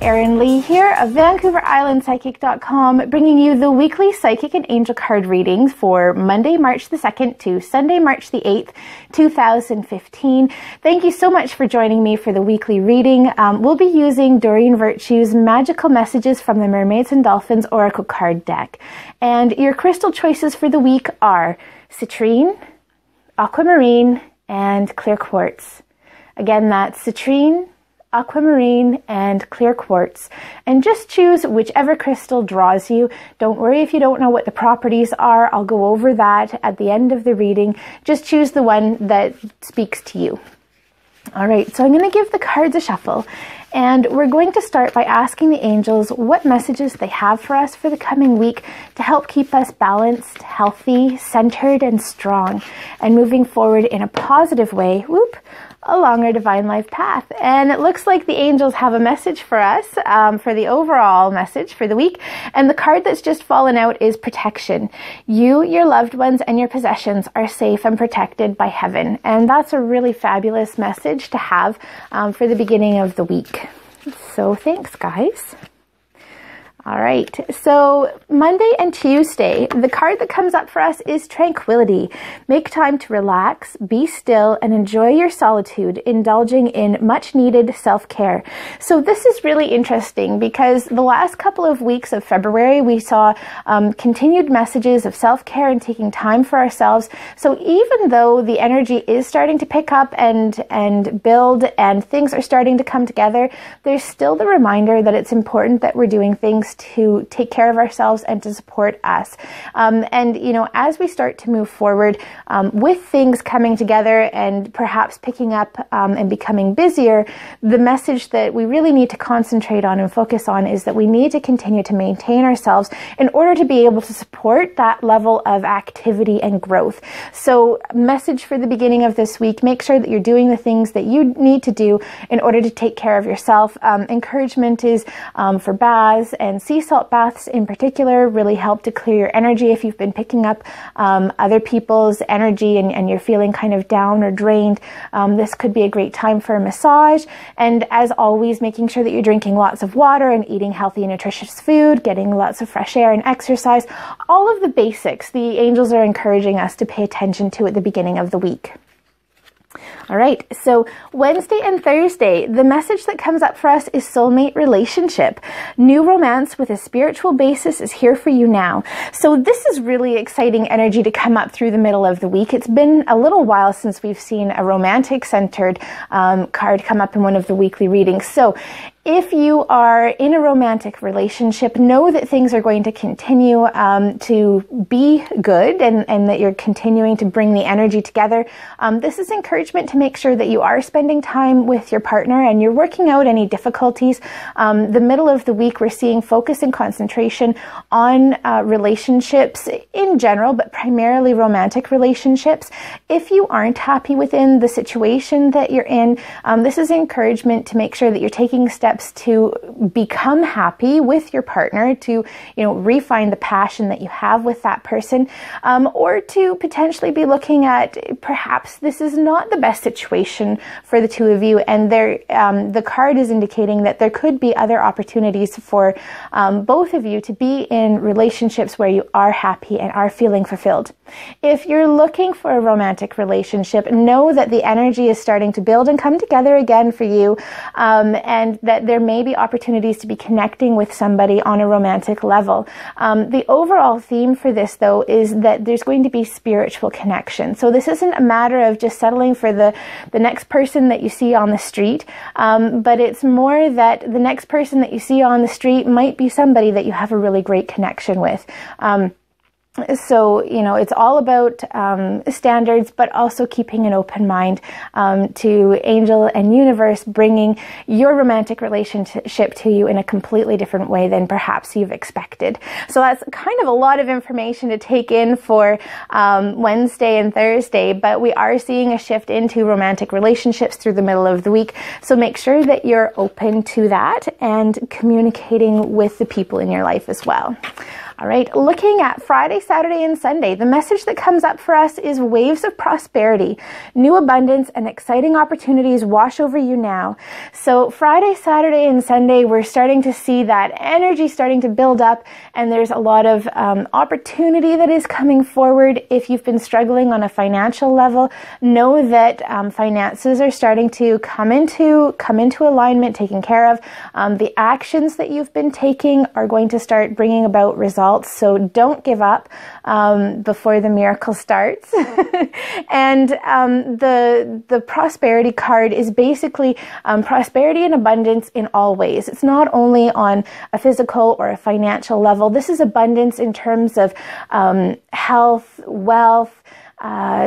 Erin Lee here of VancouverIslandPsychic.com, bringing you the weekly psychic and angel card readings for Monday, March the 2nd to Sunday, March the 8th, 2015. Thank you so much for joining me for the weekly reading. We'll be using Doreen Virtue's Magical Messages from the Mermaids and Dolphins Oracle card deck. And your crystal choices for the week are citrine, aquamarine, and clear quartz. Again, that's citrine, aquamarine, and clear quartz. And just choose whichever crystal draws you. Don't worry if you don't know what the properties are. I'll go over that at the end of the reading. Just choose the one that speaks to you. All right, so I'm going to give the cards a shuffle. And we're going to start by asking the angels what messages they have for us for the coming week to help keep us balanced, healthy, centered, and strong, and moving forward in a positive way, along our divine life path. And it looks like the angels have a message for us, for the overall message for the week. And the card that's just fallen out is protection. You, your loved ones, and your possessions are safe and protected by heaven. And that's a really fabulous message to have for the beginning of the week. So thanks, guys. All right, so Monday and Tuesday, the card that comes up for us is Tranquility. Make time to relax, be still, and enjoy your solitude, indulging in much-needed self-care. So this is really interesting because the last couple of weeks of February, we saw continued messages of self-care and taking time for ourselves. So even though the energy is starting to pick up and build and things are starting to come together, there's still the reminder that it's important that we're doing things to take care of ourselves and to support us. And, you know, as we start to move forward with things coming together and perhaps picking up and becoming busier, the message that we really need to concentrate on and focus on is that we need to continue to maintain ourselves in order to be able to support that level of activity and growth. So message for the beginning of this week, make sure that you're doing the things that you need to do in order to take care of yourself. Encouragement is for baths, and sea salt baths in particular really help to clear your energy if you've been picking up other people's energy and you're feeling kind of down or drained. This could be a great time for a massage. And as always, making sure that you're drinking lots of water and eating healthy and nutritious food, getting lots of fresh air and exercise. All of the basics the angels are encouraging us to pay attention to at the beginning of the week. All right, so Wednesday and Thursday, the message that comes up for us is Soulmate Relationship. New romance with a spiritual basis is here for you now. So this is really exciting energy to come up through the middle of the week. It's been a little while since we've seen a romantic-centered card come up in one of the weekly readings. So if you are in a romantic relationship, know that things are going to continue to be good and that you're continuing to bring the energy together. This is encouragement to make sure that you are spending time with your partner and you're working out any difficulties. The middle of the week, we're seeing focus and concentration on relationships in general, but primarily romantic relationships. If you aren't happy within the situation that you're in, this is encouragement to make sure that you're taking steps to become happy with your partner, to, you know, refine the passion that you have with that person, or to potentially be looking at perhaps this is not the best situation for the two of you, and the card is indicating that there could be other opportunities for both of you to be in relationships where you are happy and are feeling fulfilled. If you're looking for a romantic relationship, know that the energy is starting to build and come together again for you, and that there may be opportunities to be connecting with somebody on a romantic level. The overall theme for this, though, is that there's going to be spiritual connection. So this isn't a matter of just settling for the next person that you see on the street, but it's more that the next person that you see on the street might be somebody that you have a really great connection with. So, you know, it's all about standards, but also keeping an open mind to angel and universe bringing your romantic relationship to you in a completely different way than perhaps you've expected. So that's kind of a lot of information to take in for Wednesday and Thursday, but we are seeing a shift into romantic relationships through the middle of the week. So make sure that you're open to that and communicating with the people in your life as well. All right, looking at Friday, Saturday, and Sunday, the message that comes up for us is waves of prosperity, new abundance, and exciting opportunities wash over you now. So Friday, Saturday, and Sunday, we're starting to see that energy starting to build up, and there's a lot of opportunity that is coming forward. If you've been struggling on a financial level, know that finances are starting to come into alignment, taken care of. The actions that you've been taking are going to start bringing about results. So don't give up before the miracle starts. And the prosperity card is basically prosperity and abundance in all ways. It's not only on a physical or a financial level. This is abundance in terms of health, wealth,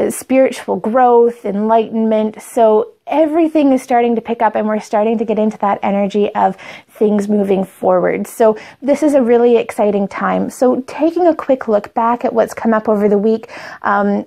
spiritual growth, enlightenment. So everything is starting to pick up, and we're starting to get into that energy of things moving forward. So this is a really exciting time. So taking a quick look back at what's come up over the week,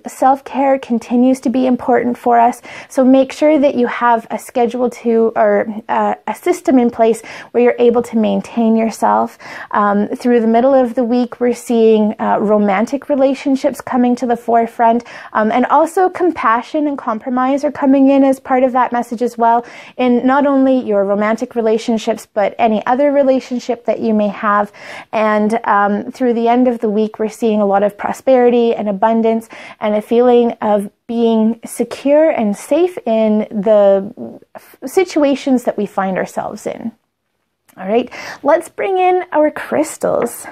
self-care continues to be important for us. So make sure that you have a schedule or a system in place where you're able to maintain yourself. Through the middle of the week, we're seeing romantic relationships coming to the forefront, and also compassion and compromise are coming in as part of that message as well, in not only your romantic relationships, but any other relationship that you may have. And through the end of the week, we're seeing a lot of prosperity and abundance and a feeling of being secure and safe in the situations that we find ourselves in. All right, let's bring in our crystals.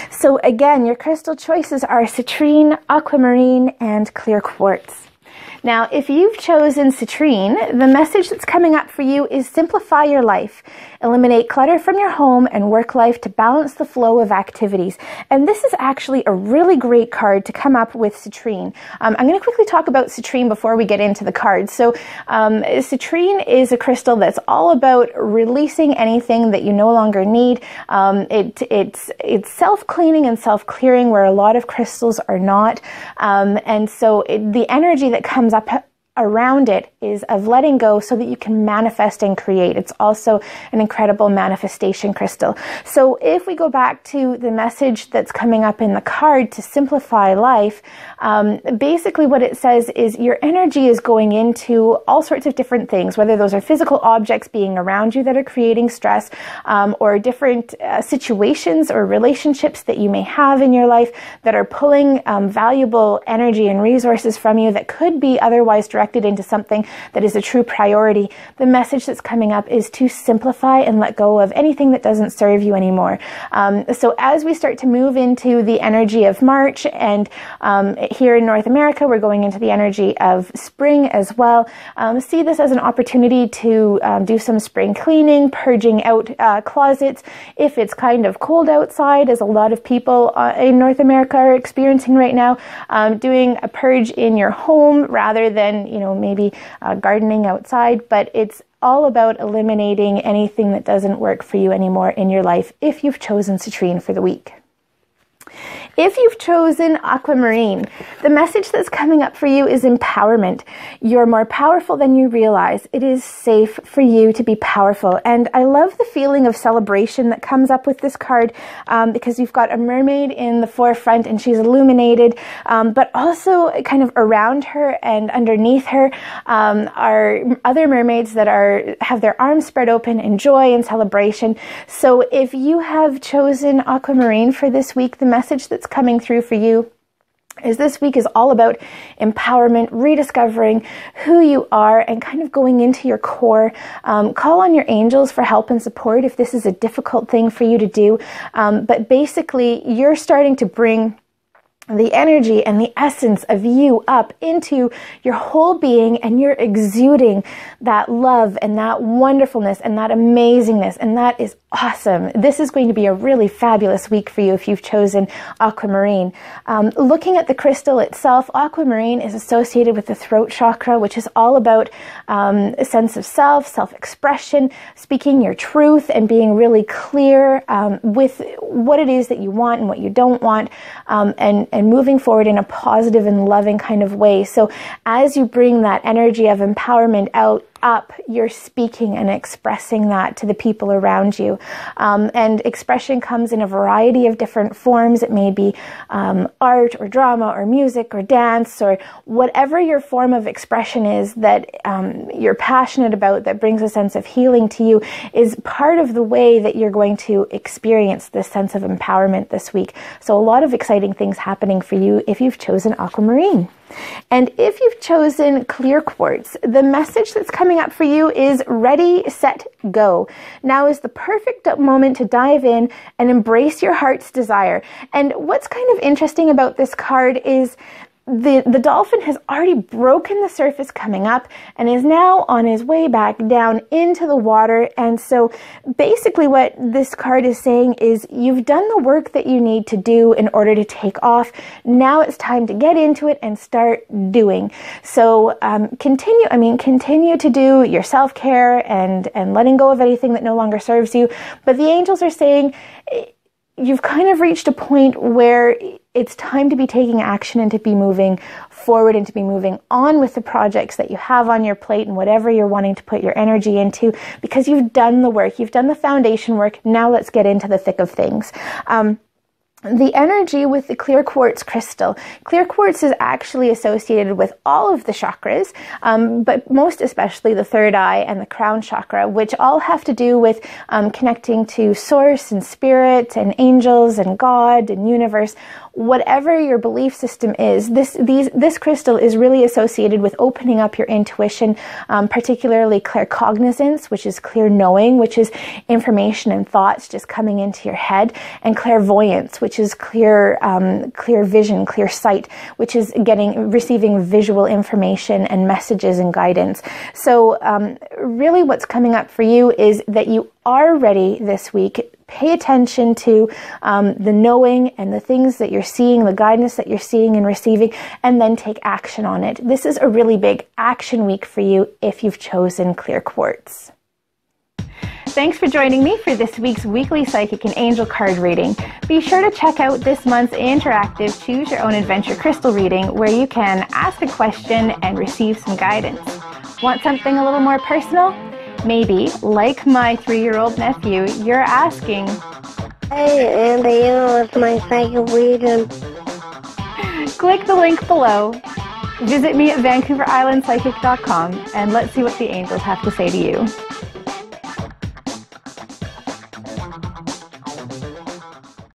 So again, your crystal choices are citrine, aquamarine, and clear quartz. Now, if you've chosen citrine, the message that's coming up for you is simplify your life. Eliminate clutter from your home and work life to balance the flow of activities. And this is actually a really great card to come up with citrine. I'm going to quickly talk about citrine before we get into the cards. So citrine is a crystal that's all about releasing anything that you no longer need. It's self-cleaning and self-clearing where a lot of crystals are not. And so the energy that comes up around it is of letting go so that you can manifest and create. It's also an incredible manifestation crystal. So if we go back to the message that's coming up in the card to simplify life, basically what it says is your energy is going into all sorts of different things, whether those are physical objects being around you that are creating stress, or different situations or relationships that you may have in your life that are pulling valuable energy and resources from you that could be otherwise directed into something that is a true priority. The message that's coming up is to simplify and let go of anything that doesn't serve you anymore. So as we start to move into the energy of March, and here in North America, we're going into the energy of spring as well. See this as an opportunity to do some spring cleaning, purging out closets. If it's kind of cold outside, as a lot of people in North America are experiencing right now, doing a purge in your home rather than, maybe gardening outside, but it's all about eliminating anything that doesn't work for you anymore in your life if you've chosen citrine for the week. If you've chosen aquamarine, the message that's coming up for you is empowerment. You're more powerful than you realize. It is safe for you to be powerful. And I love the feeling of celebration that comes up with this card, because you've got a mermaid in the forefront and she's illuminated, but also kind of around her and underneath her are other mermaids that have their arms spread open in joy and celebration. So if you have chosen aquamarine for this week, the message that's coming through for you is this week is all about empowerment, rediscovering who you are and kind of going into your core. Call on your angels for help and support if this is a difficult thing for you to do. But basically, you're starting to bring the energy and the essence of you up into your whole being, and you're exuding that love and that wonderfulness and that amazingness, and that is awesome. This is going to be a really fabulous week for you if you've chosen aquamarine. Looking at the crystal itself, aquamarine is associated with the throat chakra, which is all about a sense of self, self-expression, speaking your truth and being really clear with what it is that you want and what you don't want, and moving forward in a positive and loving kind of way. So as you bring that energy of empowerment out up, you're speaking and expressing that to the people around you. And expression comes in a variety of different forms. It may be art or drama or music or dance or whatever your form of expression is that you're passionate about, that brings a sense of healing to you, is part of the way that you're going to experience this sense of empowerment this week. So a lot of exciting things happening for you if you've chosen aquamarine. And if you've chosen clear quartz, the message that's coming up for you is ready, set, go. Now is the perfect moment to dive in and embrace your heart's desire. And what's kind of interesting about this card is the dolphin has already broken the surface coming up and is now on his way back down into the water. And so basically what this card is saying is you've done the work that you need to do in order to take off. Now it's time to get into it and start doing. So continue to do your self-care and letting go of anything that no longer serves you. But the angels are saying you've kind of reached a point where it's time to be taking action and to be moving forward and to be moving on with the projects that you have on your plate and whatever you're wanting to put your energy into, because you've done the work, you've done the foundation work. Now let's get into the thick of things. The energy with the clear quartz crystal. Clear quartz is actually associated with all of the chakras, but most especially the third eye and the crown chakra, which all have to do with connecting to source and spirit and angels and God and universe. Whatever your belief system is, this crystal is really associated with opening up your intuition, particularly claircognizance, which is clear knowing, which is information and thoughts just coming into your head, and clairvoyance, which is clear vision, clear sight, which is receiving visual information and messages and guidance. So really what's coming up for you is that you are ready this week. Pay attention to the knowing and the things that you're seeing, the guidance that you're seeing and receiving, and then take action on it. This is a really big action week for you if you've chosen clear quartz. Thanks for joining me for this week's weekly psychic and angel card reading. Be sure to check out this month's interactive Choose Your Own Adventure crystal reading, where you can ask a question and receive some guidance. Want something a little more personal? Maybe, like my 3-year-old nephew, you're asking, "Hey, Andy, what's my psychic reading?" Click the link below. Visit me at VancouverIslandPsychic.com and let's see what the angels have to say to you.